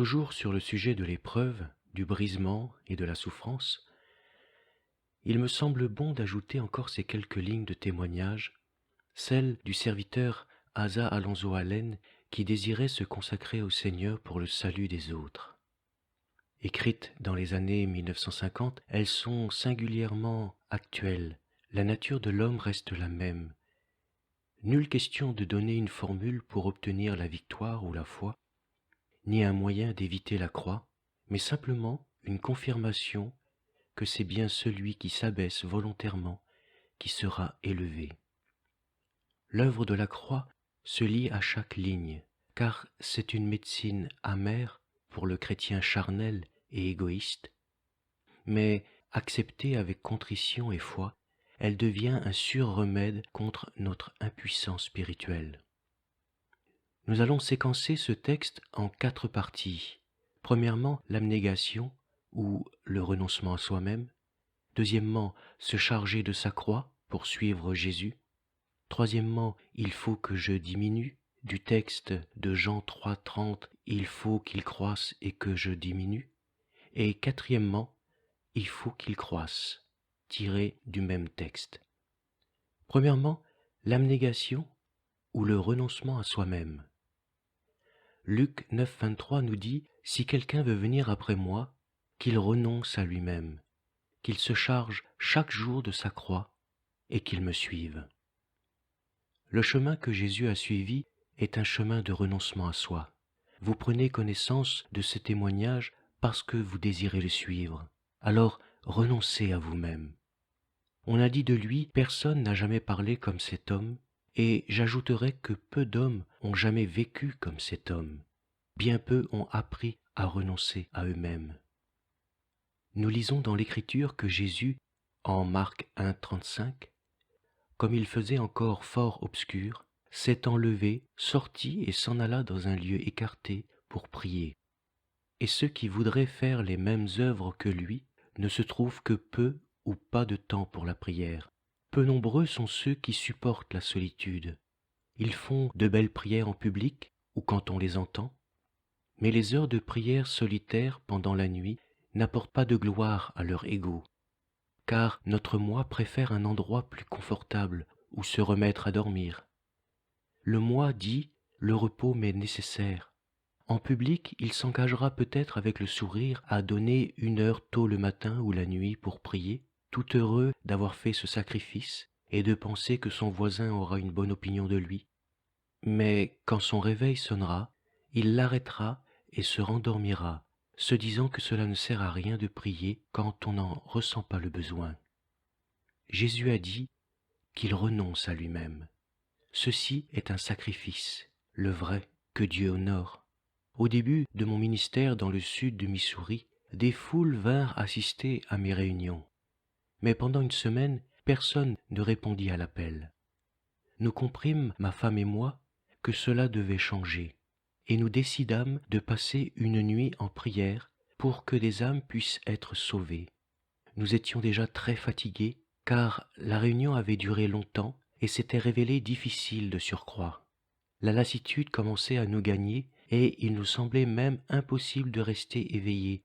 Toujours sur le sujet de l'épreuve, du brisement et de la souffrance, il me semble bon d'ajouter encore ces quelques lignes de témoignage, celles du serviteur Asa Alonso Allen qui désirait se consacrer au Seigneur pour le salut des autres. Écrites dans les années 1950, elles sont singulièrement actuelles. La nature de l'homme reste la même. Nulle question de donner une formule pour obtenir la victoire ou la foi, ni un moyen d'éviter la croix, mais simplement une confirmation que c'est bien celui qui s'abaisse volontairement qui sera élevé. L'œuvre de la croix se lie à chaque ligne, car c'est une médecine amère pour le chrétien charnel et égoïste, mais acceptée avec contrition et foi, elle devient un sûr remède contre notre impuissance spirituelle. Nous allons séquencer ce texte en 4 parties. Premièrement, l'abnégation, ou le renoncement à soi-même. Deuxièmement, se charger de sa croix pour suivre Jésus. Troisièmement, il faut que je diminue. Du texte de Jean 3,30, il faut qu'il croisse et que je diminue. Et quatrièmement, il faut qu'il croisse, tiré du même texte. Premièrement, l'abnégation ou le renoncement à soi-même. Luc 9,23 nous dit « Si quelqu'un veut venir après moi, qu'il renonce à lui-même, qu'il se charge chaque jour de sa croix et qu'il me suive. » Le chemin que Jésus a suivi est un chemin de renoncement à soi. Vous prenez connaissance de ce témoignage parce que vous désirez le suivre. Alors renoncez à vous-même. On a dit de lui « Personne n'a jamais parlé comme cet homme » et j'ajouterai que peu d'hommes ont jamais vécu comme cet homme. Bien peu ont appris à renoncer à eux-mêmes. Nous lisons dans l'Écriture que Jésus, en Marc 1,35, comme il faisait encore fort obscur, s'étant levé, sortit et s'en alla dans un lieu écarté pour prier. Et ceux qui voudraient faire les mêmes œuvres que lui ne se trouvent que peu ou pas de temps pour la prière. Peu nombreux sont ceux qui supportent la solitude. Ils font de belles prières en public ou quand on les entend, mais les heures de prière solitaire pendant la nuit n'apportent pas de gloire à leur ego, car notre moi préfère un endroit plus confortable où se remettre à dormir. Le moi dit « le repos m'est nécessaire ». En public, il s'engagera peut-être avec le sourire à donner 1 heure tôt le matin ou la nuit pour prier, tout heureux d'avoir fait ce sacrifice et de penser que son voisin aura une bonne opinion de lui. Mais quand son réveil sonnera, il l'arrêtera et se rendormira, se disant que cela ne sert à rien de prier quand on n'en ressent pas le besoin. Jésus a dit qu'il renonce à lui-même. Ceci est un sacrifice, le vrai, que Dieu honore. Au début de mon ministère dans le sud du Missouri, des foules vinrent assister à mes réunions. Mais pendant 1 semaine, personne ne répondit à l'appel. Nous comprîmes, ma femme et moi, que cela devait changer, et nous décidâmes de passer une nuit en prière pour que des âmes puissent être sauvées. Nous étions déjà très fatigués, car la réunion avait duré longtemps et s'était révélée difficile de surcroît. La lassitude commençait à nous gagner et il nous semblait même impossible de rester éveillés.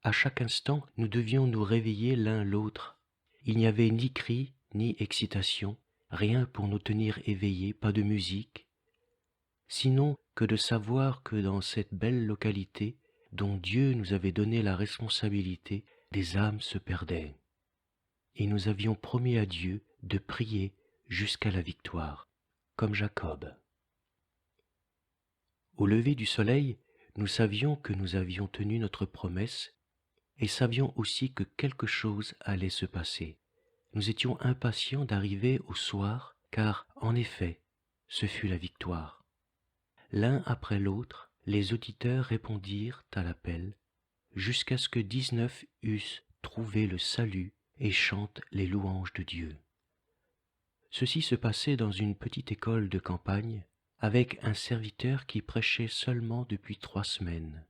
À chaque instant, nous devions nous réveiller l'un l'autre. Il n'y avait ni cri, ni excitation, rien pour nous tenir éveillés, pas de musique, sinon que de savoir que dans cette belle localité, dont Dieu nous avait donné la responsabilité, des âmes se perdaient. Et nous avions promis à Dieu de prier jusqu'à la victoire, comme Jacob. Au lever du soleil, nous savions que nous avions tenu notre promesse et savions aussi que quelque chose allait se passer. Nous étions impatients d'arriver au soir, car, en effet, ce fut la victoire. L'un après l'autre, les auditeurs répondirent à l'appel, jusqu'à ce que 19 eussent trouvé le salut et chantent les louanges de Dieu. Ceci se passait dans une petite école de campagne, avec un serviteur qui prêchait seulement depuis 3 semaines.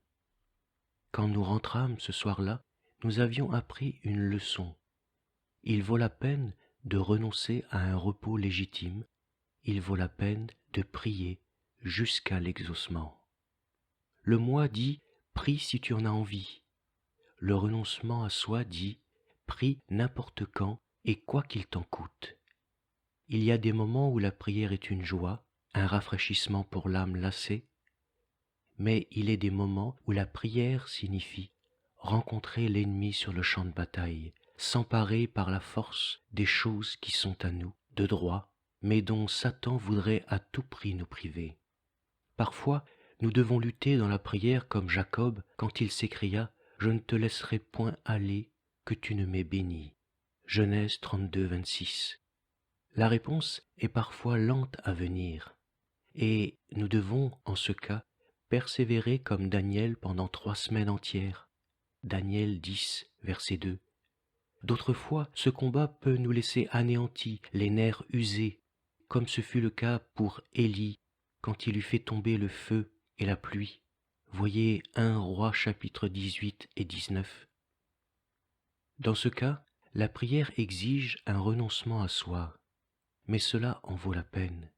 Quand nous rentrâmes ce soir-là, nous avions appris une leçon. Il vaut la peine de renoncer à un repos légitime, il vaut la peine de prier jusqu'à l'exaucement. Le moi dit « prie si tu en as envie. Le renoncement à soi dit prie n'importe quand et quoi qu'il t'en coûte. Il y a des moments où la prière est une joie, un rafraîchissement pour l'âme lassée, mais il est des moments où la prière signifie rencontrer l'ennemi sur le champ de bataille, s'emparer par la force des choses qui sont à nous, de droit, mais dont Satan voudrait à tout prix nous priver. Parfois, nous devons lutter dans la prière comme Jacob quand il s'écria « Je ne te laisserai point aller que tu ne m'aies béni ». Genèse 32, 26. La réponse est parfois lente à venir, et nous devons, en ce cas, persévérer comme Daniel pendant 3 semaines entières. Daniel 10, verset 2. D'autres fois, ce combat peut nous laisser anéantis, les nerfs usés, comme ce fut le cas pour Élie quand il eut fait tomber le feu et la pluie. Voyez 1 Roi chapitre 18 et 19. Dans ce cas, la prière exige un renoncement à soi, mais cela en vaut la peine.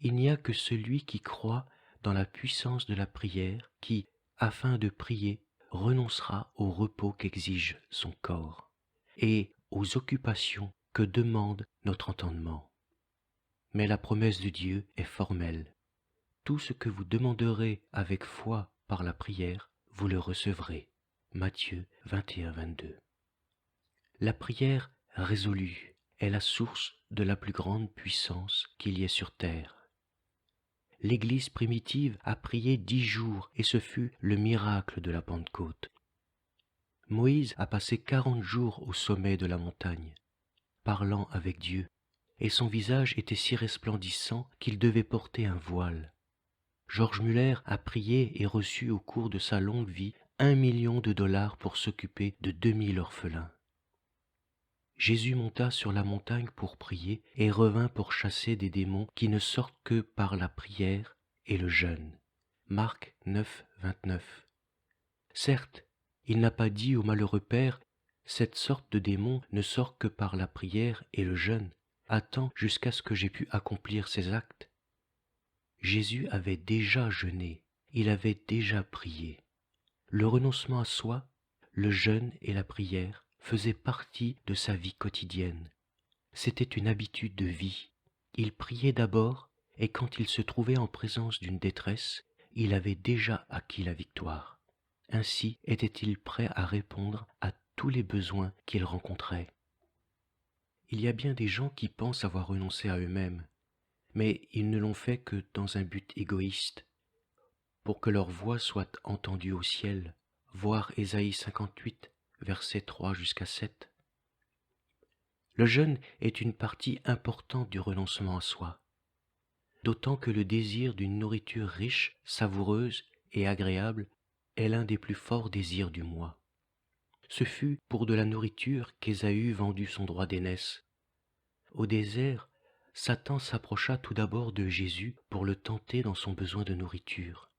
Il n'y a que celui qui croit dans la puissance de la prière qui, afin de prier, renoncera au repos qu'exige son corps et aux occupations que demande notre entendement. Mais la promesse de Dieu est formelle. Tout ce que vous demanderez avec foi par la prière, vous le recevrez. Matthieu 21, 22. La prière résolue est la source de la plus grande puissance qu'il y ait sur terre. L'Église primitive a prié 10 jours et ce fut le miracle de la Pentecôte. Moïse a passé 40 jours au sommet de la montagne, parlant avec Dieu, et son visage était si resplendissant qu'il devait porter un voile. George Muller a prié et reçu au cours de sa longue vie $1 million pour s'occuper de 2000 orphelins. Jésus monta sur la montagne pour prier et revint pour chasser des démons qui ne sortent que par la prière et le jeûne. Marc 9, 29. Certes, il n'a pas dit au malheureux père « Cette sorte de démon ne sort que par la prière et le jeûne. Attends jusqu'à ce que j'aie pu accomplir ces actes. » Jésus avait déjà jeûné, il avait déjà prié. Le renoncement à soi, le jeûne et la prière faisaient partie de sa vie quotidienne. C'était une habitude de vie. Il priait d'abord, et quand il se trouvait en présence d'une détresse, il avait déjà acquis la victoire. Ainsi était-il prêt à répondre à tous les besoins qu'il rencontrait. Il y a bien des gens qui pensent avoir renoncé à eux-mêmes, mais ils ne l'ont fait que dans un but égoïste, pour que leur voix soit entendue au ciel, voir Ésaïe 58, versets 3 jusqu'à 7. Le jeûne est une partie importante du renoncement à soi, d'autant que le désir d'une nourriture riche, savoureuse et agréable est l'un des plus forts désirs du moi. Ce fut pour de la nourriture qu'Ésaü vendut son droit d'aînesse. Au désert, Satan s'approcha tout d'abord de Jésus pour le tenter dans son besoin de nourriture.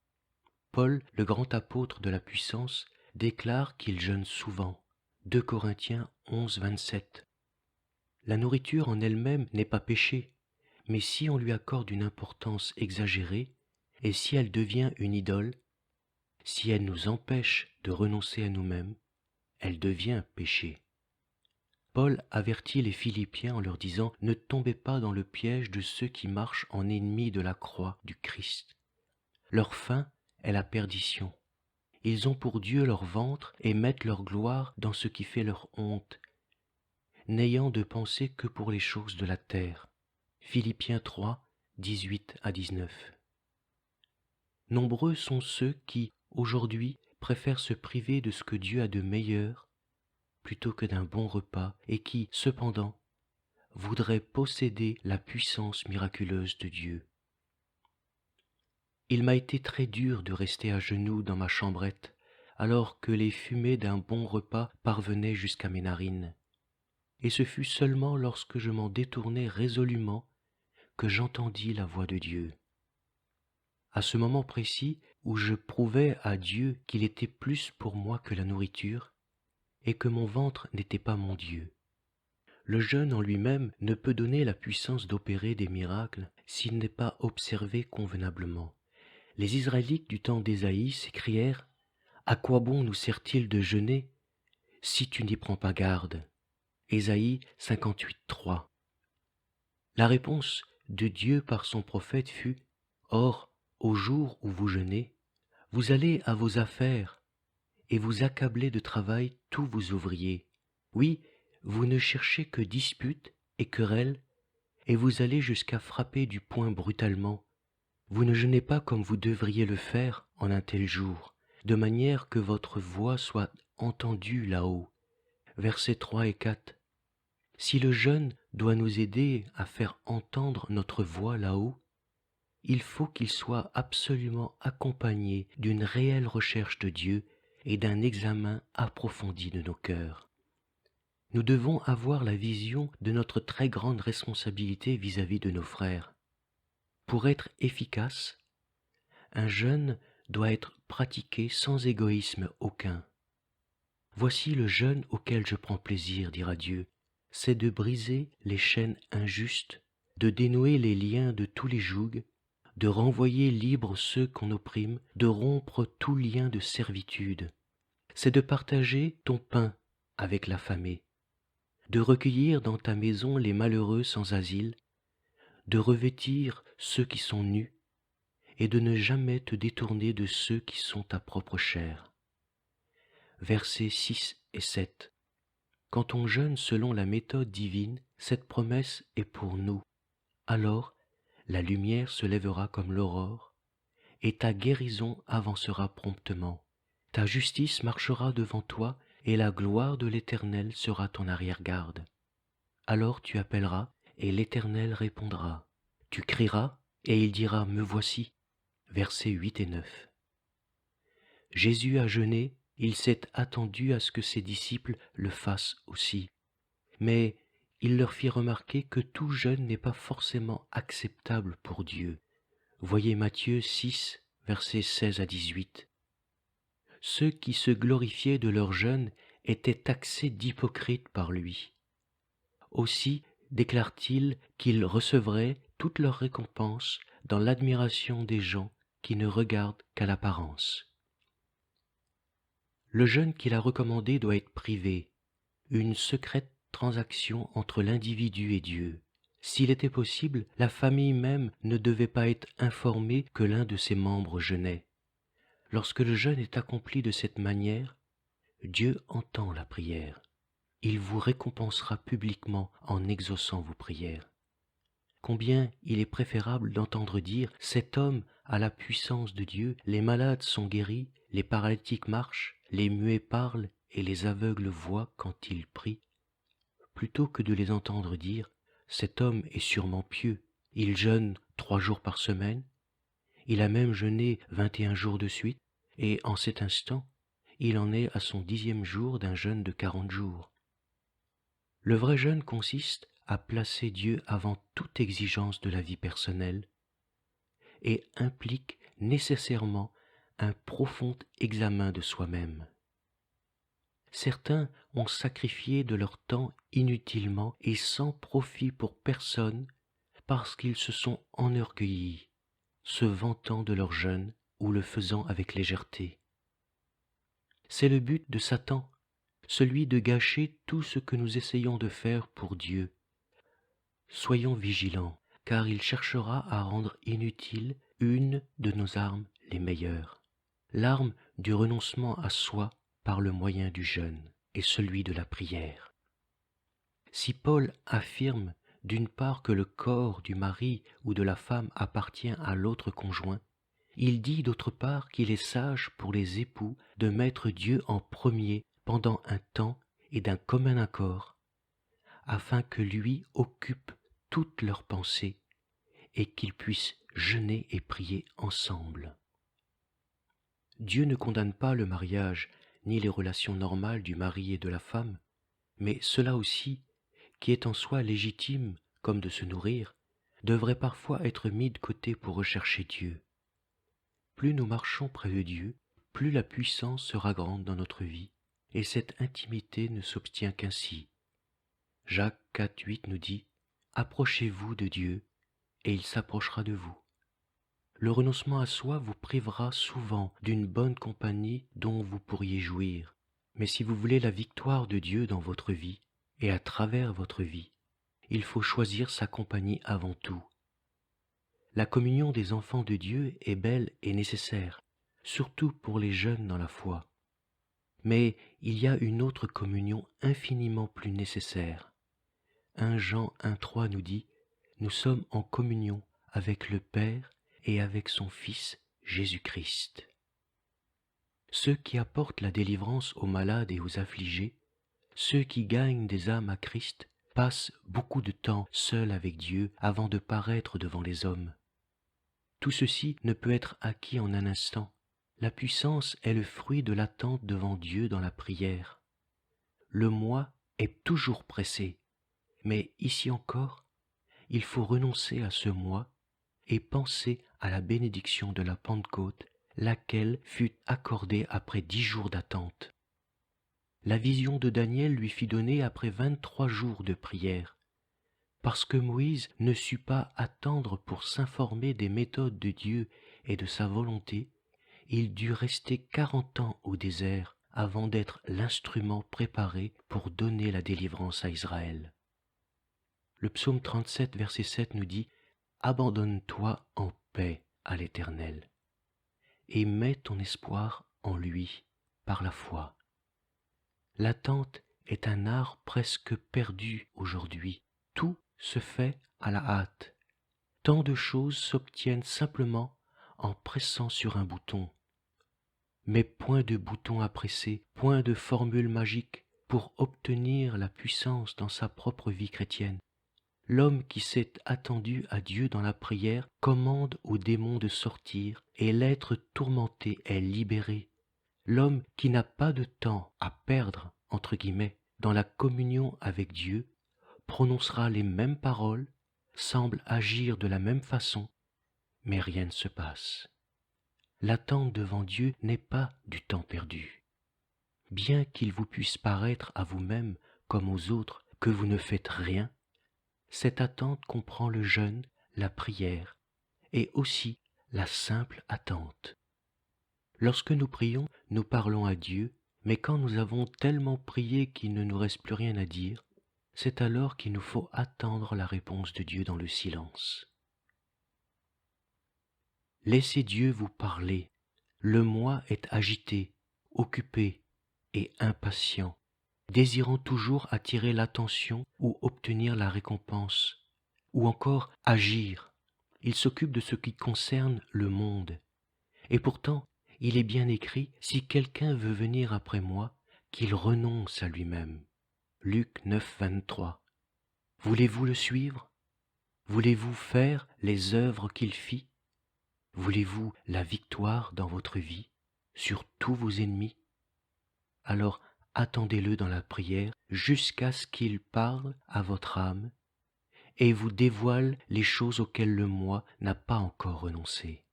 Paul, le grand apôtre de la puissance, déclare qu'il jeûne souvent. 2 Corinthiens 11, 27. La nourriture en elle-même n'est pas péché, mais si on lui accorde une importance exagérée, et si elle devient une idole, si elle nous empêche de renoncer à nous-mêmes, elle devient péché. Paul avertit les Philippiens en leur disant « Ne tombez pas dans le piège de ceux qui marchent en ennemis de la croix du Christ. Leur fin est la perdition. Ils ont pour Dieu leur ventre et mettent leur gloire dans ce qui fait leur honte, n'ayant de pensée que pour les choses de la terre. » Philippiens 3, 18 à 19. Nombreux sont ceux qui, aujourd'hui, préfèrent se priver de ce que Dieu a de meilleur plutôt que d'un bon repas et qui, cependant, voudraient posséder la puissance miraculeuse de Dieu. Il m'a été très dur de rester à genoux dans ma chambrette alors que les fumées d'un bon repas parvenaient jusqu'à mes narines. Et ce fut seulement lorsque je m'en détournai résolument que j'entendis la voix de Dieu. À ce moment précis où je prouvais à Dieu qu'il était plus pour moi que la nourriture, et que mon ventre n'était pas mon Dieu. Le jeûne en lui-même ne peut donner la puissance d'opérer des miracles s'il n'est pas observé convenablement. Les Israélites du temps d'Ésaïe s'écrièrent À quoi bon nous sert-il de jeûner si tu n'y prends pas garde? Ésaïe 58:3. La réponse de Dieu par son prophète fut: Or, au jour où vous jeûnez, vous allez à vos affaires et vous accablez de travail tous vos ouvriers. Oui, vous ne cherchez que disputes et querelles, et vous allez jusqu'à frapper du poing brutalement. Vous ne jeûnez pas comme vous devriez le faire en un tel jour, de manière que votre voix soit entendue là-haut. Versets 3 et 4. Si le jeûne doit nous aider à faire entendre notre voix là-haut, il faut qu'il soit absolument accompagné d'une réelle recherche de Dieu et d'un examen approfondi de nos cœurs. Nous devons avoir la vision de notre très grande responsabilité vis-à-vis de nos frères. Pour être efficace, un jeûne doit être pratiqué sans égoïsme aucun. Voici le jeûne auquel je prends plaisir, dira Dieu, c'est de briser les chaînes injustes, de dénouer les liens de tous les jougs, de renvoyer libres ceux qu'on opprime, de rompre tout lien de servitude. C'est de partager ton pain avec l'affamé, de recueillir dans ta maison les malheureux sans asile, de revêtir ceux qui sont nus, et de ne jamais te détourner de ceux qui sont ta propre chair. Versets 6 et 7. Quand on jeûne selon la méthode divine, cette promesse est pour nous. Alors, la lumière se lèvera comme l'aurore, et ta guérison avancera promptement. Ta justice marchera devant toi, et la gloire de l'Éternel sera ton arrière-garde. Alors tu appelleras, et l'Éternel répondra. Tu crieras, et il dira, me voici. Versets 8 et 9. Jésus a jeûné, il s'est attendu à ce que ses disciples le fassent aussi. Mais il leur fit remarquer que tout jeûne n'est pas forcément acceptable pour Dieu. Voyez Matthieu 6, versets 16 à 18. Ceux qui se glorifiaient de leur jeûne étaient taxés d'hypocrites par lui. Aussi déclare-t-il qu'ils recevraient toute leur récompense dans l'admiration des gens qui ne regardent qu'à l'apparence. Le jeûne qu'il a recommandé doit être privé, une secrète transaction entre l'individu et Dieu. S'il était possible, la famille même ne devait pas être informée que l'un de ses membres jeûnait. Lorsque le jeûne est accompli de cette manière, Dieu entend la prière. Il vous récompensera publiquement en exaucant vos prières. Combien il est préférable d'entendre dire « Cet homme a la puissance de Dieu, les malades sont guéris, les paralytiques marchent, les muets parlent et les aveugles voient quand il prie », plutôt que de les entendre dire « Cet homme est sûrement pieux, il jeûne 3 jours par semaine, il a même jeûné 21 jours de suite, et en cet instant, il en est à son 10e jour d'un jeûne de 40 jours. » Le vrai jeûne consiste à placer Dieu avant toute exigence de la vie personnelle et implique nécessairement un profond examen de soi-même. Certains ont sacrifié de leur temps inutilement et sans profit pour personne parce qu'ils se sont enorgueillis, se vantant de leur jeûne ou le faisant avec légèreté. C'est le but de Satan, celui de gâcher tout ce que nous essayons de faire pour Dieu. Soyons vigilants, car il cherchera à rendre inutile une de nos armes les meilleures, l'arme du renoncement à soi par le moyen du jeûne et celui de la prière. Si Paul affirme d'une part que le corps du mari ou de la femme appartient à l'autre conjoint, il dit d'autre part qu'il est sage pour les époux de mettre Dieu en premier pendant un temps et d'un commun accord, afin que lui occupe toutes leurs pensées et qu'ils puissent jeûner et prier ensemble. Dieu ne condamne pas le mariage ni les relations normales du mari et de la femme, mais cela aussi, qui est en soi légitime comme de se nourrir, devrait parfois être mis de côté pour rechercher Dieu. Plus nous marchons près de Dieu, plus la puissance sera grande dans notre vie, et cette intimité ne s'obtient qu'ainsi. Jacques 4,8 nous dit « Approchez-vous de Dieu, et il s'approchera de vous. » Le renoncement à soi vous privera souvent d'une bonne compagnie dont vous pourriez jouir. Mais si vous voulez la victoire de Dieu dans votre vie et à travers votre vie, il faut choisir sa compagnie avant tout. La communion des enfants de Dieu est belle et nécessaire, surtout pour les jeunes dans la foi. Mais il y a une autre communion infiniment plus nécessaire. 1 Jean 1,3 nous dit « Nous sommes en communion avec le Père et avec son Fils Jésus-Christ. » Ceux qui apportent la délivrance aux malades et aux affligés, ceux qui gagnent des âmes à Christ, passent beaucoup de temps seuls avec Dieu avant de paraître devant les hommes. Tout ceci ne peut être acquis en un instant. La puissance est le fruit de l'attente devant Dieu dans la prière. Le moi est toujours pressé, mais ici encore, il faut renoncer à ce moi et penser à la bénédiction de la Pentecôte, laquelle fut accordée après 10 jours d'attente. La vision de Daniel lui fut donnée après 23 jours de prière. Parce que Moïse ne sut pas attendre pour s'informer des méthodes de Dieu et de sa volonté, il dut rester 40 ans au désert avant d'être l'instrument préparé pour donner la délivrance à Israël. Le psaume 37, verset 7 nous dit « Abandonne-toi en paix à l'Éternel et mets ton espoir en lui par la foi. » L'attente est un art presque perdu aujourd'hui. Tout se fait à la hâte. Tant de choses s'obtiennent simplement en pressant sur un bouton. Mais point de bouton à presser, point de formule magique pour obtenir la puissance dans sa propre vie chrétienne. L'homme qui s'est attendu à Dieu dans la prière commande aux démons de sortir et l'être tourmenté est libéré. L'homme qui n'a pas de temps à perdre, entre guillemets, dans la communion avec Dieu, prononcera les mêmes paroles, semble agir de la même façon, mais rien ne se passe. L'attente devant Dieu n'est pas du temps perdu. Bien qu'il vous puisse paraître à vous-même comme aux autres que vous ne faites rien, cette attente comprend le jeûne, la prière et aussi la simple attente. Lorsque nous prions, nous parlons à Dieu, mais quand nous avons tellement prié qu'il ne nous reste plus rien à dire, c'est alors qu'il nous faut attendre la réponse de Dieu dans le silence. Laissez Dieu vous parler. Le moi est agité, occupé et impatient, désirant toujours attirer l'attention ou obtenir la récompense, ou encore agir. Il s'occupe de ce qui concerne le monde. Et pourtant, il est bien écrit, si quelqu'un veut venir après moi, qu'il renonce à lui-même. Luc 9, 23. Voulez-vous le suivre? Voulez-vous faire les œuvres qu'il fit? Voulez-vous la victoire dans votre vie, sur tous vos ennemis? Alors attendez-le dans la prière jusqu'à ce qu'il parle à votre âme et vous dévoile les choses auxquelles le moi n'a pas encore renoncé.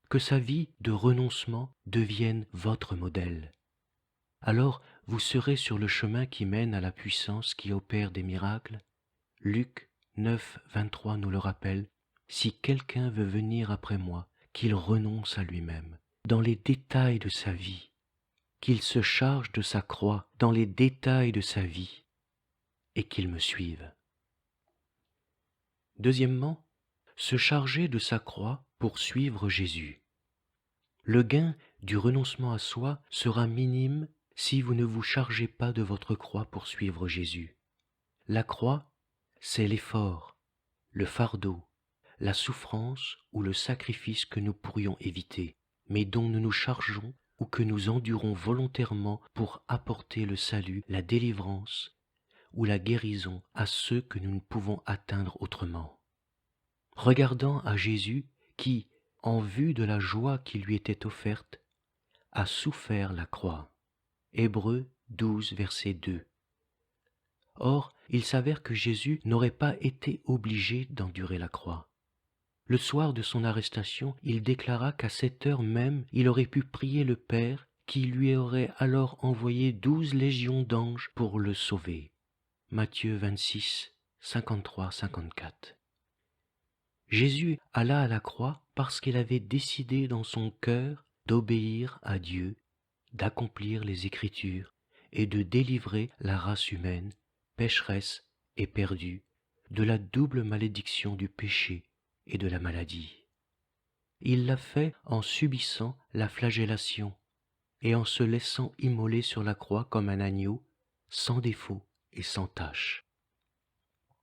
Que sa vie de renoncement devienne votre modèle. Alors vous serez sur le chemin qui mène à la puissance qui opère des miracles. Luc 9, 23 nous le rappelle. Si quelqu'un veut venir après moi, qu'il renonce à lui-même, dans les détails de sa vie, qu'il se charge de sa croix dans les détails de sa vie, et qu'il me suive. Deuxièmement, se charger de sa croix pour suivre Jésus. Le gain du renoncement à soi sera minime si vous ne vous chargez pas de votre croix pour suivre Jésus. La croix, c'est l'effort, le fardeau, la souffrance ou le sacrifice que nous pourrions éviter, mais dont nous nous chargeons ou que nous endurons volontairement pour apporter le salut, la délivrance ou la guérison à ceux que nous ne pouvons atteindre autrement. Regardant à Jésus qui, en vue de la joie qui lui était offerte, a souffert la croix. Hébreux 12, verset 2. Or, il s'avère que Jésus n'aurait pas été obligé d'endurer la croix. Le soir de son arrestation, il déclara qu'à cette heure même, il aurait pu prier le Père qui lui aurait alors envoyé 12 légions d'anges pour le sauver. Matthieu 26, 53-54. Jésus alla à la croix parce qu'il avait décidé dans son cœur d'obéir à Dieu, d'accomplir les Écritures et de délivrer la race humaine, pécheresse et perdue, de la double malédiction du péché et de la maladie. Il l'a fait en subissant la flagellation et en se laissant immoler sur la croix comme un agneau, sans défaut et sans tache.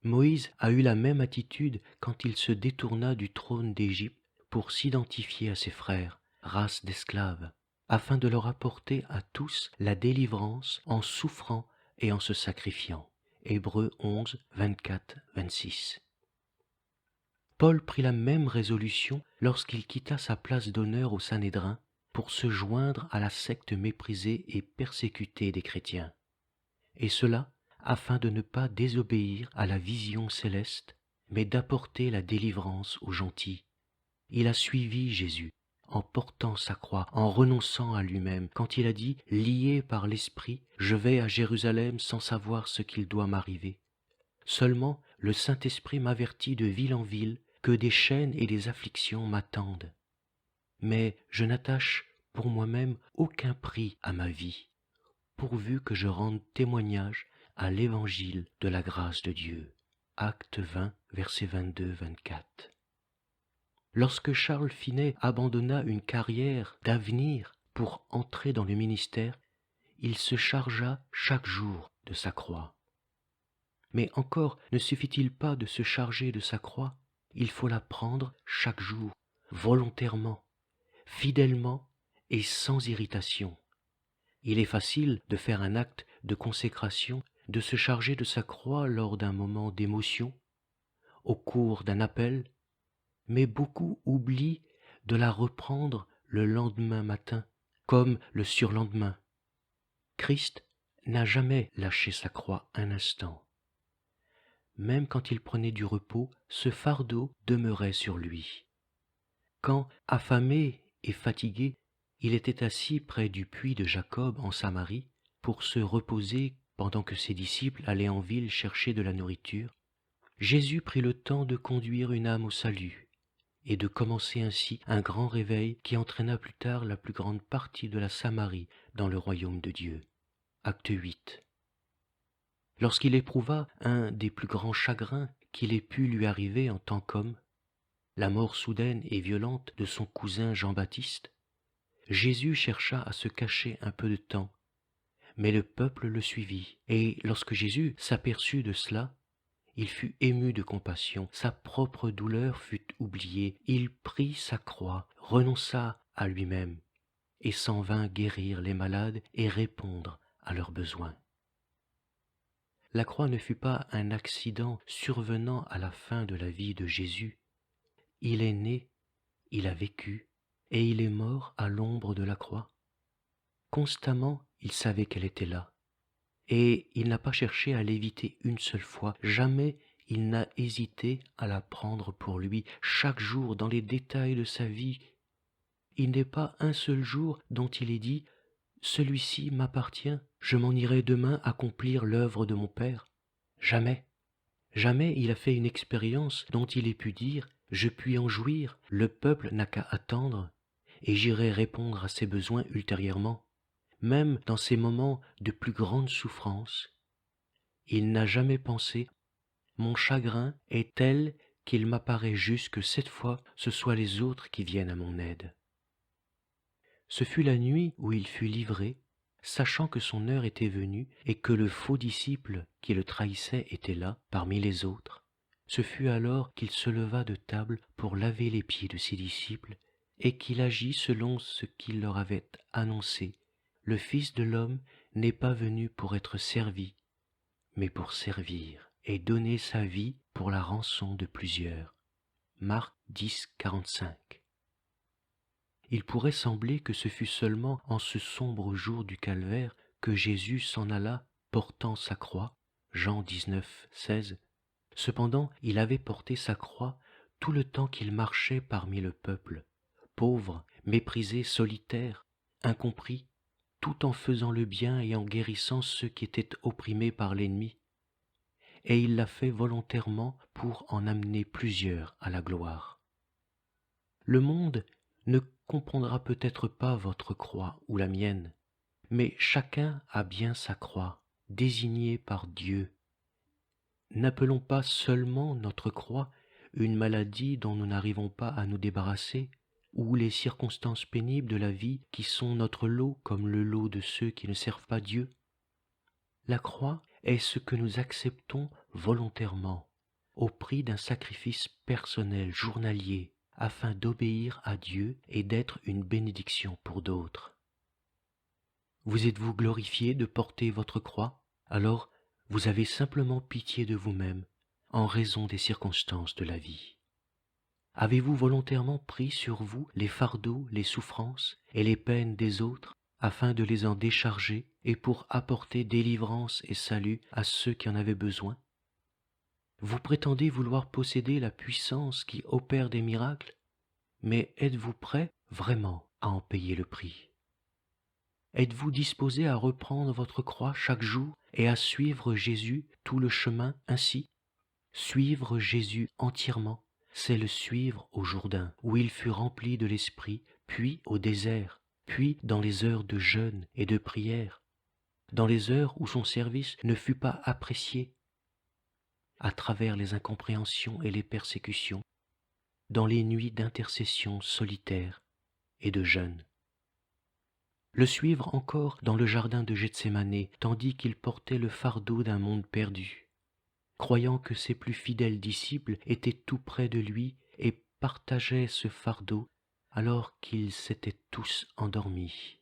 Moïse a eu la même attitude quand il se détourna du trône d'Égypte pour s'identifier à ses frères, race d'esclaves, afin de leur apporter à tous la délivrance en souffrant et en se sacrifiant. Hébreux 11, 24, 26. Paul prit la même résolution lorsqu'il quitta sa place d'honneur au Sanhédrin pour se joindre à la secte méprisée et persécutée des chrétiens, et cela afin de ne pas désobéir à la vision céleste, mais d'apporter la délivrance aux gentils. Il a suivi Jésus en portant sa croix, en renonçant à lui-même, quand il a dit « Lié par l'Esprit, je vais à Jérusalem sans savoir ce qu'il doit m'arriver. Seulement le Saint-Esprit m'avertit de ville en ville que des chaînes et des afflictions m'attendent. Mais je n'attache pour moi-même aucun prix à ma vie, pourvu que je rende témoignage à l'évangile de la grâce de Dieu. » Acte 20, versets 22-24. Lorsque Charles Finet abandonna une carrière d'avenir pour entrer dans le ministère, il se chargea chaque jour de sa croix. Mais encore ne suffit-il pas de se charger de sa croix, il faut la prendre chaque jour, volontairement, fidèlement et sans irritation. Il est facile de faire un acte de consécration, de se charger de sa croix lors d'un moment d'émotion, au cours d'un appel, mais beaucoup oublient de la reprendre le lendemain matin, comme le surlendemain. Christ n'a jamais lâché sa croix un instant. Même quand il prenait du repos, ce fardeau demeurait sur lui. Quand, affamé et fatigué, il était assis près du puits de Jacob en Samarie pour se reposer pendant que ses disciples allaient en ville chercher de la nourriture, Jésus prit le temps de conduire une âme au salut et de commencer ainsi un grand réveil qui entraîna plus tard la plus grande partie de la Samarie dans le royaume de Dieu. Acte 8. Lorsqu'il éprouva un des plus grands chagrins qu'il ait pu lui arriver en tant qu'homme, la mort soudaine et violente de son cousin Jean-Baptiste, Jésus chercha à se cacher un peu de temps, mais le peuple le suivit, et lorsque Jésus s'aperçut de cela, il fut ému de compassion, sa propre douleur fut oubliée, il prit sa croix, renonça à lui-même, et s'en vint guérir les malades et répondre à leurs besoins. La croix ne fut pas un accident survenant à la fin de la vie de Jésus. Il est né, il a vécu, et il est mort à l'ombre de la croix. Constamment, il savait qu'elle était là, et il n'a pas cherché à l'éviter une seule fois. Jamais il n'a hésité à la prendre pour lui. Chaque jour, dans les détails de sa vie, il n'est pas un seul jour dont il ait dit « Celui-ci m'appartient, je m'en irai demain accomplir l'œuvre de mon Père ». Jamais. Jamais il a fait une expérience dont il ait pu dire « Je puis en jouir, le peuple n'a qu'à attendre, et j'irai répondre à ses besoins ultérieurement ». Même dans ces moments de plus grande souffrance, il n'a jamais pensé « Mon chagrin est tel qu'il m'apparaît juste que cette fois ce soit les autres qui viennent à mon aide ». Ce fut la nuit où il fut livré, sachant que son heure était venue et que le faux disciple qui le trahissait était là, parmi les autres. Ce fut alors qu'il se leva de table pour laver les pieds de ses disciples et qu'il agit selon ce qu'il leur avait annoncé. Le Fils de l'homme n'est pas venu pour être servi, mais pour servir et donner sa vie pour la rançon de plusieurs. Marc 10, 45. Il pourrait sembler que ce fut seulement en ce sombre jour du calvaire que Jésus s'en alla portant sa croix, Jean 19, 16. Cependant, il avait porté sa croix tout le temps qu'il marchait parmi le peuple, pauvre, méprisé, solitaire, incompris, tout en faisant le bien et en guérissant ceux qui étaient opprimés par l'ennemi. Et il l'a fait volontairement pour en amener plusieurs à la gloire. Le monde ne comprendra peut-être pas votre croix ou la mienne, mais chacun a bien sa croix, désignée par Dieu. N'appelons pas seulement notre croix une maladie dont nous n'arrivons pas à nous débarrasser, ou les circonstances pénibles de la vie qui sont notre lot comme le lot de ceux qui ne servent pas Dieu. La croix est ce que nous acceptons volontairement, au prix d'un sacrifice personnel journalier, afin d'obéir à Dieu et d'être une bénédiction pour d'autres. Vous êtes-vous glorifié de porter votre croix? Alors vous avez simplement pitié de vous-même en raison des circonstances de la vie. Avez-vous volontairement pris sur vous les fardeaux, les souffrances et les peines des autres afin de les en décharger et pour apporter délivrance et salut à ceux qui en avaient besoin? Vous prétendez vouloir posséder la puissance qui opère des miracles, mais êtes-vous prêt vraiment à en payer le prix? Êtes-vous disposé à reprendre votre croix chaque jour et à suivre Jésus tout le chemin ainsi? Suivre Jésus entièrement, c'est le suivre au Jourdain, où il fut rempli de l'Esprit, puis au désert, puis dans les heures de jeûne et de prière, dans les heures où son service ne fut pas apprécié, à travers les incompréhensions et les persécutions, dans les nuits d'intercession solitaire et de jeûne. Le suivre encore dans le jardin de Gethsémanée, tandis qu'il portait le fardeau d'un monde perdu, croyant que ses plus fidèles disciples étaient tout près de lui et partageaient ce fardeau alors qu'ils s'étaient tous endormis.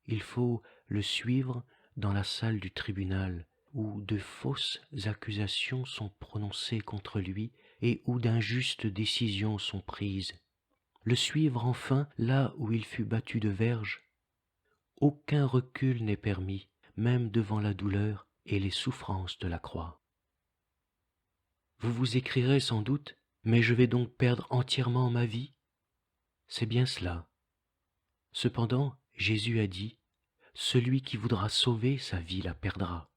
Il faut le suivre dans la salle du tribunal, où de fausses accusations sont prononcées contre lui et où d'injustes décisions sont prises. Le suivre enfin là où il fut battu de verge. Aucun recul n'est permis, même devant la douleur et les souffrances de la croix. Vous vous écrierez sans doute, mais je vais donc perdre entièrement ma vie? C'est bien cela. Cependant, Jésus a dit, celui qui voudra sauver sa vie la perdra,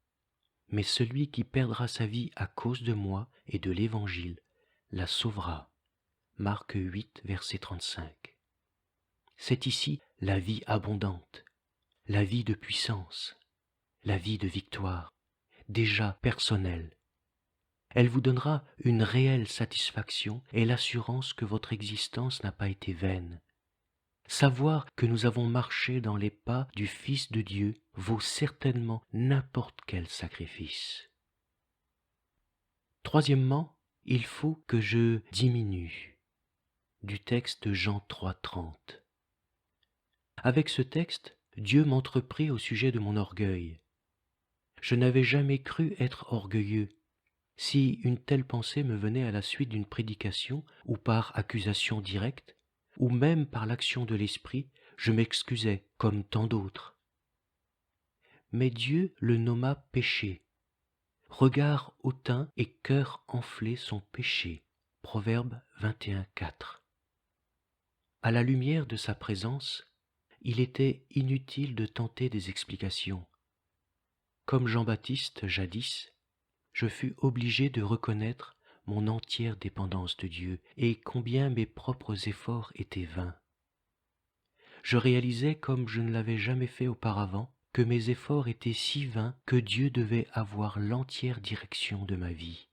mais celui qui perdra sa vie à cause de moi et de l'Évangile la sauvera. Marc 8, verset 35. C'est ici la vie abondante, la vie de puissance, la vie de victoire, déjà personnelle. Elle vous donnera une réelle satisfaction et l'assurance que votre existence n'a pas été vaine. Savoir que nous avons marché dans les pas du Fils de Dieu vaut certainement n'importe quel sacrifice. Troisièmement, il faut que je diminue. Du texte de Jean 3,30. Avec ce texte, Dieu m'entreprit au sujet de mon orgueil. Je n'avais jamais cru être orgueilleux. Si une telle pensée me venait à la suite d'une prédication ou par accusation directe, ou même par l'action de l'Esprit, je m'excusais comme tant d'autres. Mais Dieu le nomma péché. Regard hautain et cœur enflé sont péchés. Proverbe 21,4. À la lumière de sa présence, il était inutile de tenter des explications. Comme Jean-Baptiste jadis, je fus obligé de reconnaître mon entière dépendance de Dieu et combien mes propres efforts étaient vains. Je réalisais, comme je ne l'avais jamais fait auparavant, que mes efforts étaient si vains que Dieu devait avoir l'entière direction de ma vie.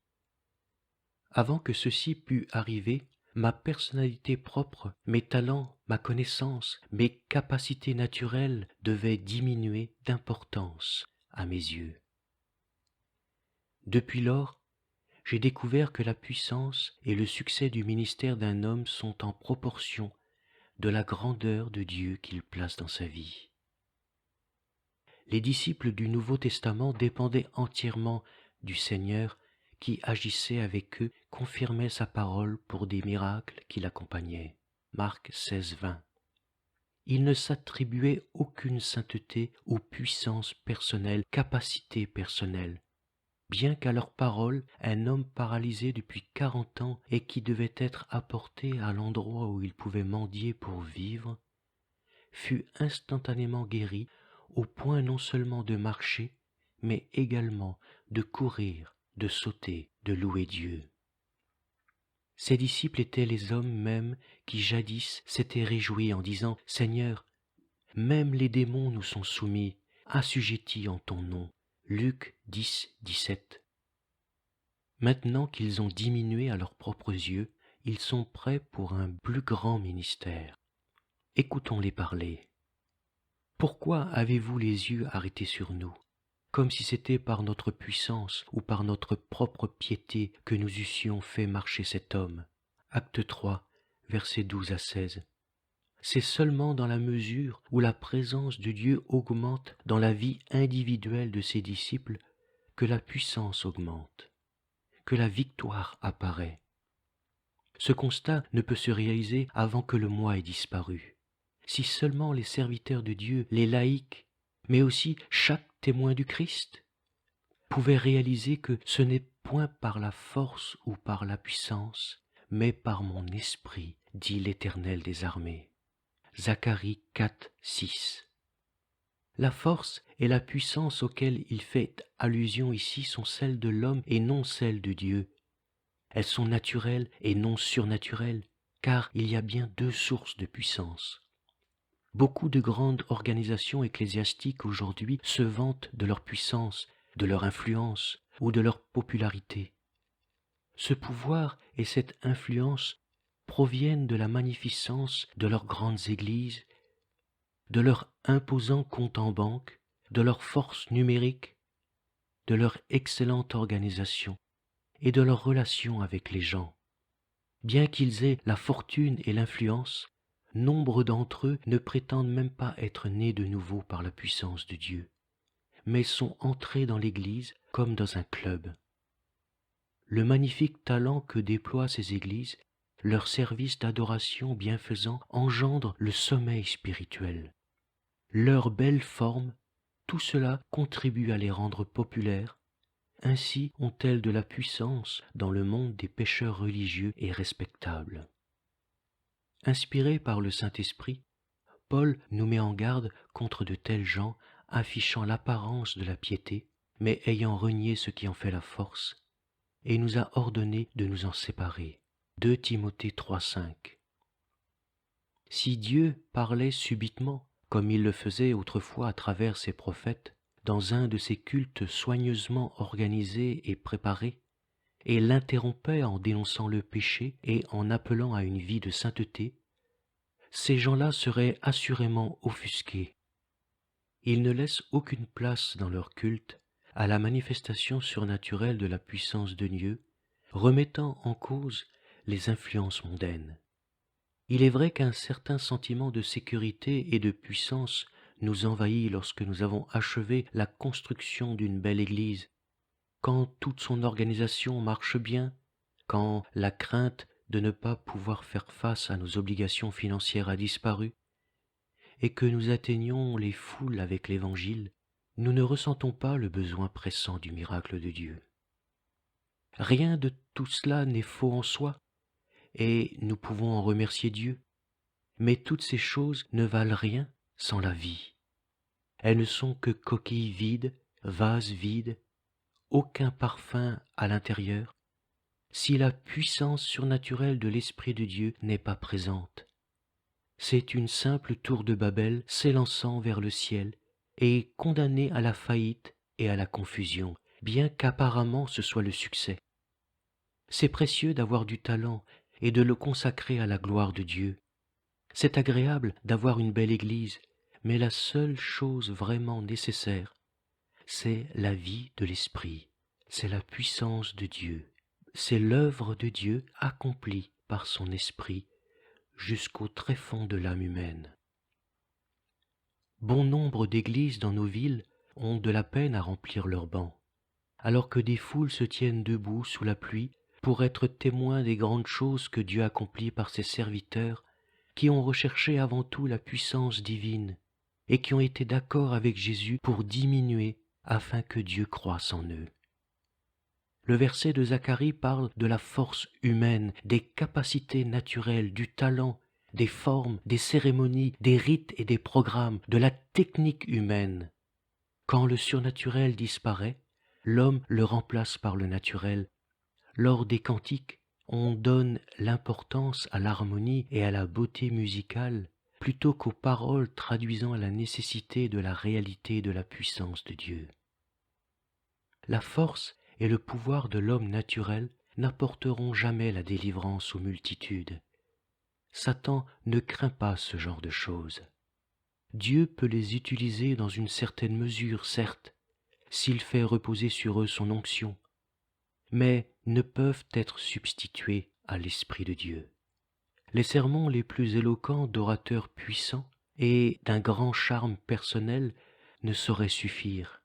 Avant que ceci pût arriver, ma personnalité propre, mes talents, ma connaissance, mes capacités naturelles devaient diminuer d'importance à mes yeux. Depuis lors, j'ai découvert que la puissance et le succès du ministère d'un homme sont en proportion de la grandeur de Dieu qu'il place dans sa vie. Les disciples du Nouveau Testament dépendaient entièrement du Seigneur qui agissait avec eux, confirmait sa parole pour des miracles qui l'accompagnaient. Marc 16, 20. Ils ne s'attribuaient aucune sainteté ou puissance personnelle, capacité personnelle. Bien qu'à leur parole, un homme paralysé depuis 40 ans et qui devait être apporté à l'endroit où il pouvait mendier pour vivre, fut instantanément guéri au point non seulement de marcher, mais également de courir, de sauter, de louer Dieu. Ses disciples étaient les hommes mêmes qui jadis s'étaient réjouis en disant « Seigneur, même les démons nous sont soumis, assujettis en ton nom. » Luc 10, 17. Maintenant qu'ils ont diminué à leurs propres yeux, ils sont prêts pour un plus grand ministère. Écoutons-les parler. Pourquoi avez-vous les yeux arrêtés sur nous, comme si c'était par notre puissance ou par notre propre piété que nous eussions fait marcher cet homme? Acte 3, versets 12 à 16. C'est seulement dans la mesure où la présence de Dieu augmente dans la vie individuelle de ses disciples que la puissance augmente, que la victoire apparaît. Ce constat ne peut se réaliser avant que le moi ait disparu. Si seulement les serviteurs de Dieu, les laïcs, mais aussi chaque témoin du Christ, pouvaient réaliser que ce n'est point par la force ou par la puissance, mais par mon esprit, dit l'Éternel des armées. Zacharie 4, 6. La force et la puissance auxquelles il fait allusion ici sont celles de l'homme et non celles de Dieu. Elles sont naturelles et non surnaturelles, car il y a bien deux sources de puissance. Beaucoup de grandes organisations ecclésiastiques aujourd'hui se vantent de leur puissance, de leur influence ou de leur popularité. Ce pouvoir et cette influence proviennent de la magnificence de leurs grandes églises, de leur imposant compte en banque, de leur force numérique, de leur excellente organisation et de leurs relations avec les gens. Bien qu'ils aient la fortune et l'influence, nombre d'entre eux ne prétendent même pas être nés de nouveau par la puissance de Dieu, mais sont entrés dans l'Église comme dans un club. Le magnifique talent que déploient ces églises, leur service d'adoration bienfaisant engendre le sommeil spirituel. Leur belle forme, tout cela contribue à les rendre populaires. Ainsi ont-elles de la puissance dans le monde des pécheurs religieux et respectables. Inspiré par le Saint-Esprit, Paul nous met en garde contre de tels gens affichant l'apparence de la piété, mais ayant renié ce qui en fait la force, et nous a ordonné de nous en séparer. 2 Timothée 3,5. Si Dieu parlait subitement, comme il le faisait autrefois à travers ses prophètes, dans un de ces cultes soigneusement organisés et préparés, et l'interrompait en dénonçant le péché et en appelant à une vie de sainteté, ces gens-là seraient assurément offusqués. Ils ne laissent aucune place dans leur culte à la manifestation surnaturelle de la puissance de Dieu, remettant en cause les influences mondaines. Il est vrai qu'un certain sentiment de sécurité et de puissance nous envahit lorsque nous avons achevé la construction d'une belle église, quand toute son organisation marche bien, quand la crainte de ne pas pouvoir faire face à nos obligations financières a disparu, et que nous atteignons les foules avec l'Évangile, nous ne ressentons pas le besoin pressant du miracle de Dieu. Rien de tout cela n'est faux en soi, et nous pouvons en remercier Dieu, mais toutes ces choses ne valent rien sans la vie. Elles ne sont que coquilles vides, vases vides, aucun parfum à l'intérieur, si la puissance surnaturelle de l'Esprit de Dieu n'est pas présente. C'est une simple tour de Babel s'élançant vers le ciel et condamnée à la faillite et à la confusion, bien qu'apparemment ce soit le succès. C'est précieux d'avoir du talent et de le consacrer à la gloire de Dieu. C'est agréable d'avoir une belle église, mais la seule chose vraiment nécessaire, c'est la vie de l'Esprit, c'est la puissance de Dieu, c'est l'œuvre de Dieu accomplie par son Esprit jusqu'au tréfonds de l'âme humaine. Bon nombre d'églises dans nos villes ont de la peine à remplir leurs bancs, alors que des foules se tiennent debout sous la pluie pour être témoins des grandes choses que Dieu accomplit par ses serviteurs qui ont recherché avant tout la puissance divine et qui ont été d'accord avec Jésus pour diminuer afin que Dieu croisse en eux. Le verset de Zacharie parle de la force humaine, des capacités naturelles, du talent, des formes, des cérémonies, des rites et des programmes, de la technique humaine. Quand le surnaturel disparaît, l'homme le remplace par le naturel. Lors des cantiques, on donne l'importance à l'harmonie et à la beauté musicale plutôt qu'aux paroles traduisant la nécessité de la réalité et de la puissance de Dieu. La force et le pouvoir de l'homme naturel n'apporteront jamais la délivrance aux multitudes. Satan ne craint pas ce genre de choses. Dieu peut les utiliser dans une certaine mesure, certes, s'il fait reposer sur eux son onction, mais ne peuvent être substitués à l'Esprit de Dieu. Les sermons les plus éloquents d'orateurs puissants et d'un grand charme personnel ne sauraient suffire.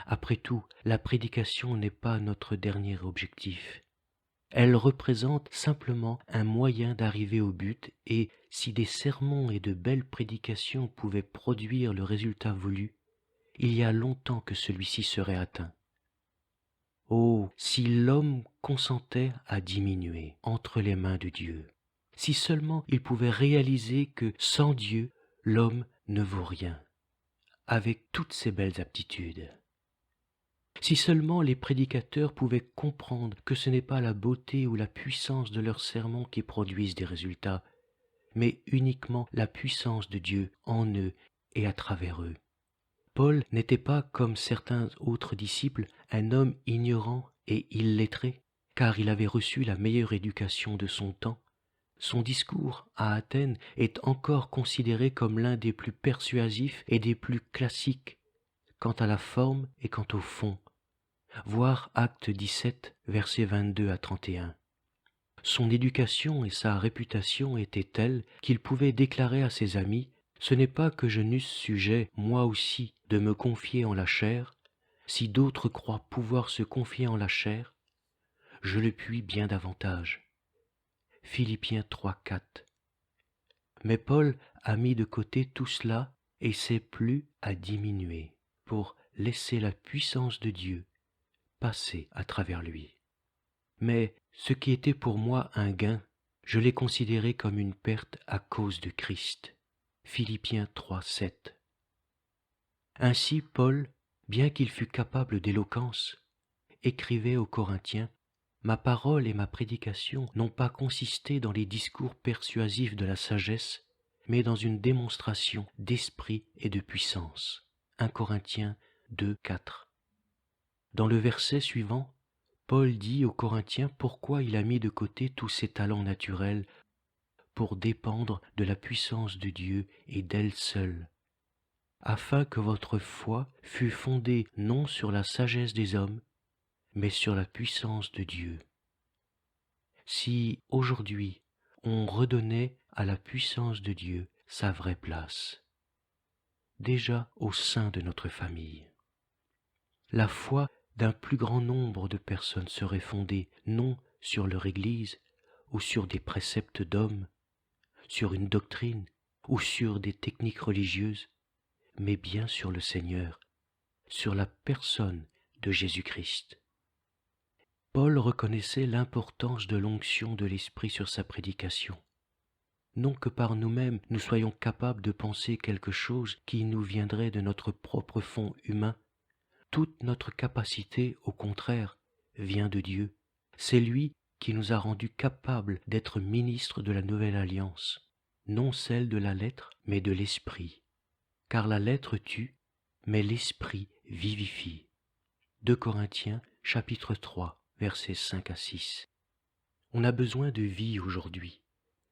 Après tout, la prédication n'est pas notre dernier objectif. Elle représente simplement un moyen d'arriver au but, et si des sermons et de belles prédications pouvaient produire le résultat voulu, il y a longtemps que celui-ci serait atteint. Oh, si l'homme consentait à diminuer entre les mains de Dieu, si seulement il pouvait réaliser que sans Dieu, l'homme ne vaut rien, avec toutes ses belles aptitudes. Si seulement les prédicateurs pouvaient comprendre que ce n'est pas la beauté ou la puissance de leurs sermons qui produisent des résultats, mais uniquement la puissance de Dieu en eux et à travers eux. Paul n'était pas, comme certains autres disciples, un homme ignorant et illettré, car il avait reçu la meilleure éducation de son temps. Son discours à Athènes est encore considéré comme l'un des plus persuasifs et des plus classiques, quant à la forme et quant au fond. Voir Acte 17, versets 22 à 31. Son éducation et sa réputation étaient telles qu'il pouvait déclarer à ses amis « Ce n'est pas que je n'eusse sujet, moi aussi, de me confier en la chair. Si d'autres croient pouvoir se confier en la chair, je le puis bien davantage. » Philippiens 3, 4. Mais Paul a mis de côté tout cela et s'est plu à diminuer pour laisser la puissance de Dieu passer à travers lui. Mais ce qui était pour moi un gain, je l'ai considéré comme une perte à cause de Christ. Philippiens 3, 7. Ainsi Paul, bien qu'il fût capable d'éloquence, écrivait aux Corinthiens « Ma parole et ma prédication n'ont pas consisté dans les discours persuasifs de la sagesse, mais dans une démonstration d'esprit et de puissance. » 1 Corinthiens 2, 4. Dans le verset suivant, Paul dit aux Corinthiens pourquoi il a mis de côté tous ses talents naturels pour dépendre de la puissance de Dieu et d'elle seule, afin que votre foi fût fondée non sur la sagesse des hommes, mais sur la puissance de Dieu. Si aujourd'hui on redonnait à la puissance de Dieu sa vraie place, déjà au sein de notre famille, la foi d'un plus grand nombre de personnes serait fondée non sur leur Église ou sur des préceptes d'hommes, sur une doctrine ou sur des techniques religieuses, mais bien sur le Seigneur, sur la personne de Jésus-Christ. Paul reconnaissait l'importance de l'onction de l'Esprit sur sa prédication. Non que par nous-mêmes nous soyons capables de penser quelque chose qui nous viendrait de notre propre fond humain. Toute notre capacité, au contraire, vient de Dieu. C'est lui qui nous a rendus capables d'être ministres de la nouvelle alliance, non celle de la lettre, mais de l'esprit. Car la lettre tue, mais l'esprit vivifie. 2 Corinthiens, chapitre 3, versets 5 à 6. On a besoin de vie aujourd'hui,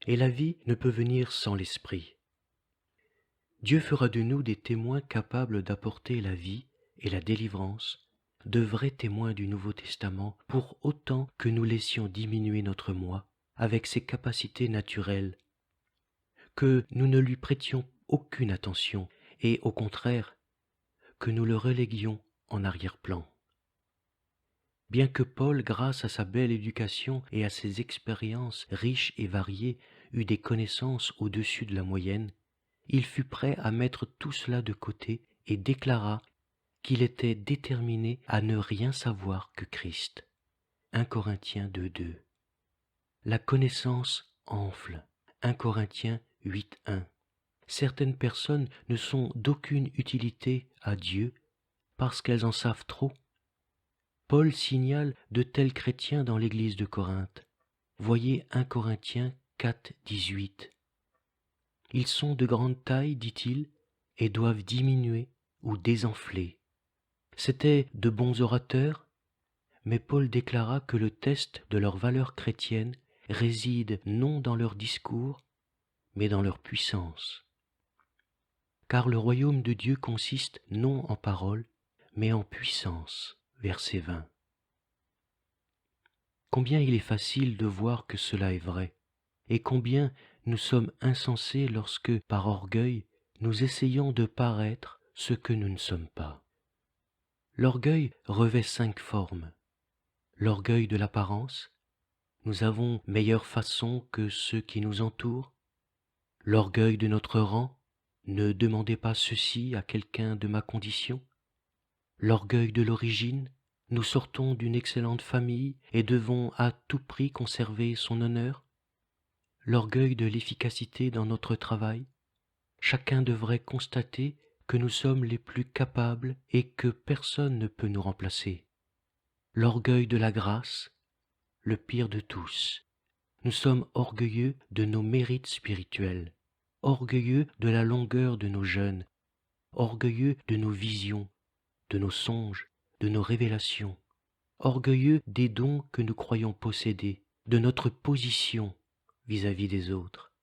et la vie ne peut venir sans l'esprit. Dieu fera de nous des témoins capables d'apporter la vie et la délivrance, de vrais témoins du Nouveau Testament, pour autant que nous laissions diminuer notre moi avec ses capacités naturelles, que nous ne lui prêtions aucune attention et, au contraire, que nous le reléguions en arrière-plan. Bien que Paul, grâce à sa belle éducation et à ses expériences riches et variées, eût des connaissances au-dessus de la moyenne, il fut prêt à mettre tout cela de côté et déclara qu'il était déterminé à ne rien savoir que Christ. 1 Corinthiens 2, 2. La connaissance enfle. 1 Corinthiens 8, 1. Certaines personnes ne sont d'aucune utilité à Dieu parce qu'elles en savent trop. Paul signale de tels chrétiens dans l'église de Corinthe. Voyez 1 Corinthiens 4, 18. Ils sont de grande taille, dit-il, et doivent diminuer ou désenfler. C'étaient de bons orateurs, mais Paul déclara que le test de leur valeur chrétienne réside non dans leur discours, mais dans leur puissance. Car le royaume de Dieu consiste non en paroles, mais en puissance. Verset 20. Combien il est facile de voir que cela est vrai, et combien nous sommes insensés lorsque, par orgueil, nous essayons de paraître ce que nous ne sommes pas. L'orgueil revêt 5 formes. L'orgueil de l'apparence, nous avons meilleure façon que ceux qui nous entourent. L'orgueil de notre rang, ne demandez pas ceci à quelqu'un de ma condition. L'orgueil de l'origine, nous sortons d'une excellente famille et devons à tout prix conserver son honneur. L'orgueil de l'efficacité dans notre travail, chacun devrait constater que nous sommes les plus capables et que personne ne peut nous remplacer. L'orgueil de la grâce, le pire de tous. Nous sommes orgueilleux de nos mérites spirituels, orgueilleux de la longueur de nos jeûnes, orgueilleux de nos visions, de nos songes, de nos révélations, orgueilleux des dons que nous croyons posséder, de notre position vis-à-vis des autres,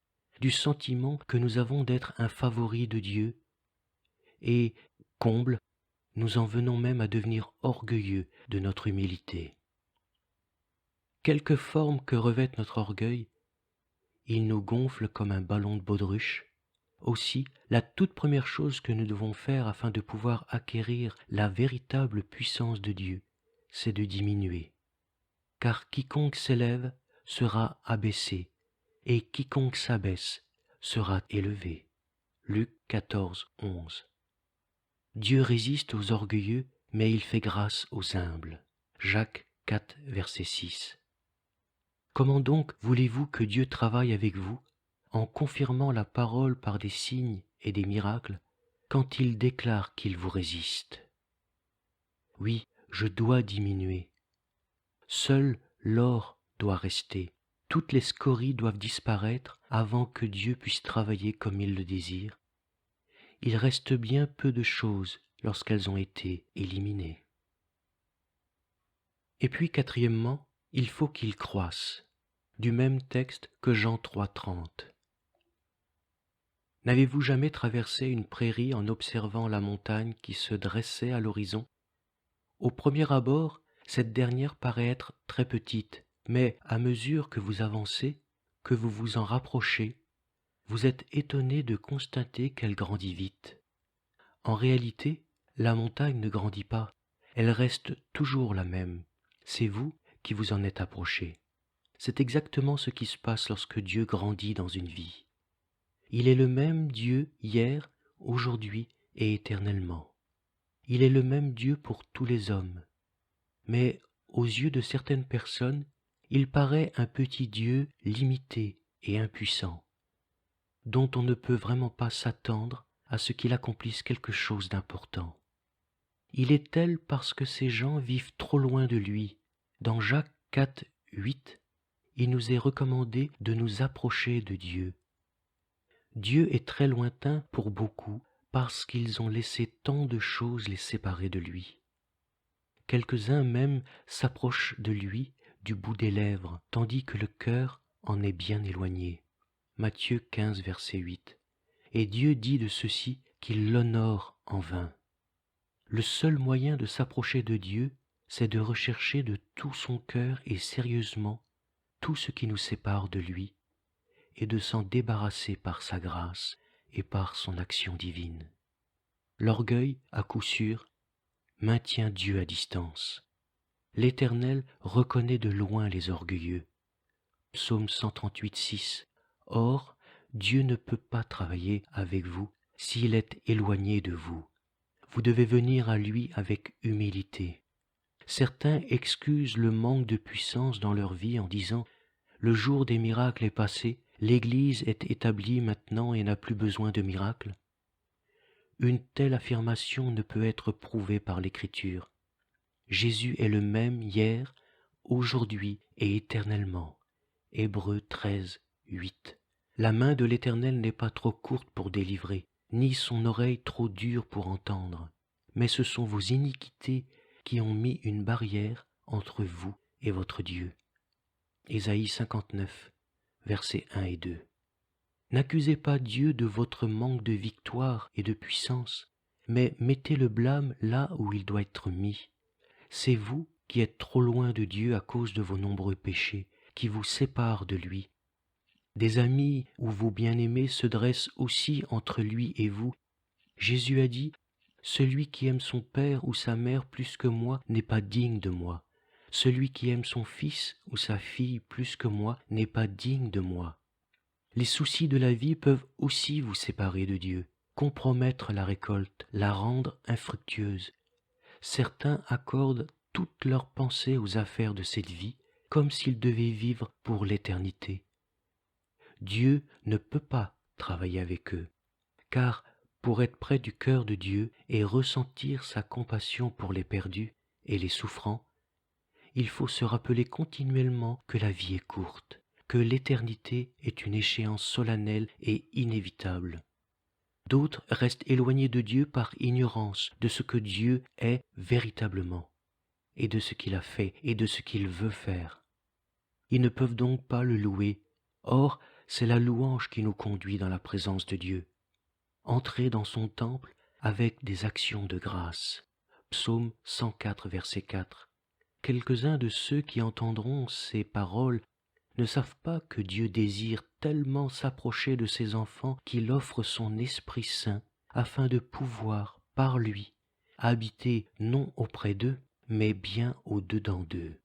du sentiment que nous avons d'être un favori de Dieu, et, comble, nous en venons même à devenir orgueilleux de notre humilité. Quelque forme que revête notre orgueil, il nous gonfle comme un ballon de baudruche. Aussi, la toute première chose que nous devons faire afin de pouvoir acquérir la véritable puissance de Dieu, c'est de diminuer. Car quiconque s'élève sera abaissé, et quiconque s'abaisse sera élevé. Luc 14, 11. Dieu résiste aux orgueilleux, mais il fait grâce aux humbles. Jacques 4, verset 6. Comment donc voulez-vous que Dieu travaille avec vous, en confirmant la parole par des signes et des miracles, quand il déclare qu'il vous résiste? Oui, je dois diminuer. Seul l'or doit rester. Toutes les scories doivent disparaître avant que Dieu puisse travailler comme il le désire. Il reste bien peu de choses lorsqu'elles ont été éliminées. Et puis, quatrièmement, il faut qu'il croisse. Du même texte que Jean 3,30. N'avez-vous jamais traversé une prairie en observant la montagne qui se dressait à l'horizon? Au premier abord, cette dernière paraît être très petite, mais à mesure que vous avancez, que vous vous en rapprochez, vous êtes étonné de constater qu'elle grandit vite. En réalité, la montagne ne grandit pas, elle reste toujours la même. C'est vous qui vous en êtes approché. C'est exactement ce qui se passe lorsque Dieu grandit dans une vie. Il est le même Dieu hier, aujourd'hui et éternellement. Il est le même Dieu pour tous les hommes. Mais aux yeux de certaines personnes, il paraît un petit Dieu limité et impuissant, dont on ne peut vraiment pas s'attendre à ce qu'il accomplisse quelque chose d'important. Il est tel parce que ces gens vivent trop loin de lui. Dans Jacques 4, 8, il nous est recommandé de nous approcher de Dieu. Dieu est très lointain pour beaucoup parce qu'ils ont laissé tant de choses les séparer de lui. Quelques-uns même s'approchent de lui du bout des lèvres, tandis que le cœur en est bien éloigné. Matthieu 15, verset 8. Et Dieu dit de ceux-ci qu'ils l'honorent en vain. Le seul moyen de s'approcher de Dieu, c'est de rechercher de tout son cœur et sérieusement tout ce qui nous sépare de lui, et de s'en débarrasser par sa grâce et par son action divine. L'orgueil, à coup sûr, maintient Dieu à distance. L'Éternel reconnaît de loin les orgueilleux. Psaume 138, 6. Or, Dieu ne peut pas travailler avec vous s'il est éloigné de vous. Vous devez venir à lui avec humilité. Certains excusent le manque de puissance dans leur vie en disant « Le jour des miracles est passé, l'Église est établie maintenant et n'a plus besoin de miracles. » Une telle affirmation ne peut être prouvée par l'Écriture. Jésus est le même hier, aujourd'hui et éternellement. Hébreux 13, 8. La main de l'Éternel n'est pas trop courte pour délivrer, ni son oreille trop dure pour entendre. Mais ce sont vos iniquités qui ont mis une barrière entre vous et votre Dieu. Ésaïe 59, versets 1 et 2. N'accusez pas Dieu de votre manque de victoire et de puissance, mais mettez le blâme là où il doit être mis. C'est vous qui êtes trop loin de Dieu à cause de vos nombreux péchés, qui vous séparent de lui. Des amis ou vos bien-aimés se dressent aussi entre lui et vous. Jésus a dit, « Celui qui aime son père ou sa mère plus que moi n'est pas digne de moi. Celui qui aime son fils ou sa fille plus que moi n'est pas digne de moi. » Les soucis de la vie peuvent aussi vous séparer de Dieu, compromettre la récolte, la rendre infructueuse. Certains accordent toutes leurs pensées aux affaires de cette vie, comme s'ils devaient vivre pour l'éternité. Dieu ne peut pas travailler avec eux, car pour être près du cœur de Dieu et ressentir sa compassion pour les perdus et les souffrants, il faut se rappeler continuellement que la vie est courte, que l'éternité est une échéance solennelle et inévitable. D'autres restent éloignés de Dieu par ignorance de ce que Dieu est véritablement, et de ce qu'il a fait, et de ce qu'il veut faire. Ils ne peuvent donc pas le louer. Or, c'est la louange qui nous conduit dans la présence de Dieu. Entrer dans son temple avec des actions de grâce. Psaume 104, verset 4. Quelques-uns de ceux qui entendront ces paroles ne savent pas que Dieu désire tellement s'approcher de ses enfants qu'il offre son Esprit Saint afin de pouvoir, par lui, habiter non auprès d'eux, mais bien au-dedans d'eux.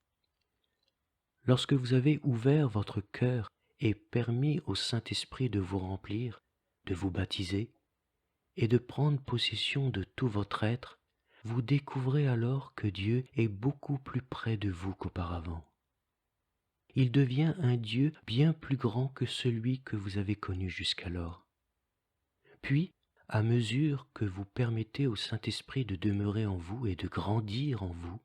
Lorsque vous avez ouvert votre cœur et permis au Saint-Esprit de vous remplir, de vous baptiser et de prendre possession de tout votre être, vous découvrez alors que Dieu est beaucoup plus près de vous qu'auparavant. Il devient un Dieu bien plus grand que celui que vous avez connu jusqu'alors. Puis, à mesure que vous permettez au Saint-Esprit de demeurer en vous et de grandir en vous,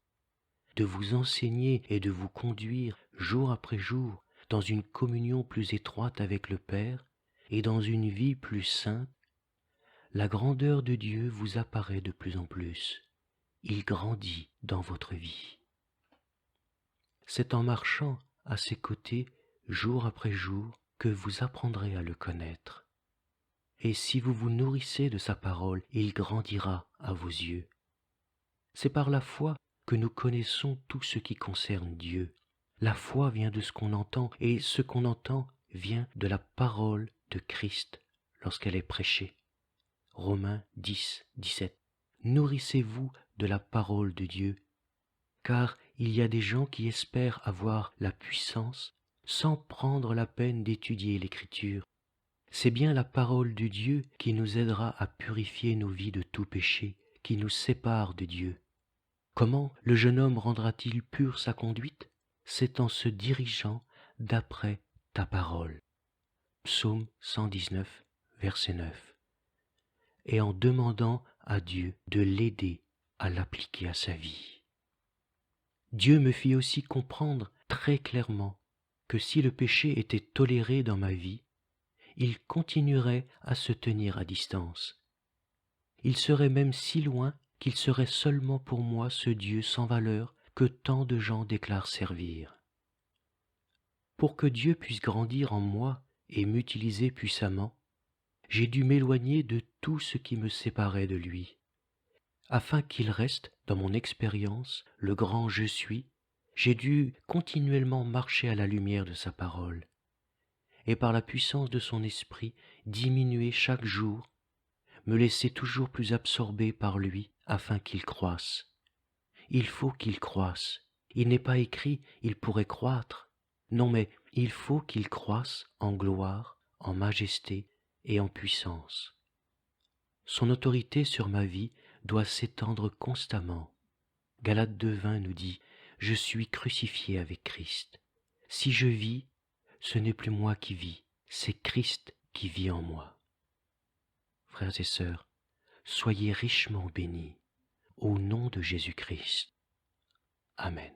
de vous enseigner et de vous conduire jour après jour dans une communion plus étroite avec le Père et dans une vie plus sainte, la grandeur de Dieu vous apparaît de plus en plus. Il grandit dans votre vie. C'est en marchant à ses côtés jour après jour que vous apprendrez à le connaître. Et si vous vous nourrissez de sa parole, il grandira à vos yeux. C'est par la foi que nous connaissons tout ce qui concerne Dieu. La foi vient de ce qu'on entend, et ce qu'on entend vient de la parole de Christ lorsqu'elle est prêchée. Romains 10, 17. Nourrissez-vous de la parole de Dieu, car il y a des gens qui espèrent avoir la puissance sans prendre la peine d'étudier l'Écriture. C'est bien la parole de Dieu qui nous aidera à purifier nos vies de tout péché, qui nous sépare de Dieu. Comment le jeune homme rendra-t-il pure sa conduite? C'est en se dirigeant d'après ta parole. Psaume 119, verset 9. Et en demandant à Dieu de l'aider à l'appliquer à sa vie. Dieu me fit aussi comprendre très clairement que si le péché était toléré dans ma vie, il continuerait à se tenir à distance. Il serait même si loin qu'il serait seulement pour moi ce Dieu sans valeur que tant de gens déclarent servir. Pour que Dieu puisse grandir en moi et m'utiliser puissamment, j'ai dû m'éloigner de tout ce qui me séparait de lui. Afin qu'il reste dans mon expérience le grand je suis, j'ai dû continuellement marcher à la lumière de sa parole, et par la puissance de son esprit diminuer chaque jour, me laisser toujours plus absorber par lui afin qu'il croisse. Il faut qu'il croisse. Il n'est pas écrit « il pourrait croître ». Non, mais il faut qu'il croisse en gloire, en majesté et en puissance. Son autorité sur ma vie doit s'étendre constamment. Galates 2:20 nous dit « Je suis crucifié avec Christ. Si je vis, ce n'est plus moi qui vis, c'est Christ qui vit en moi. » Frères et sœurs, soyez richement bénis au nom de Jésus-Christ. Amen.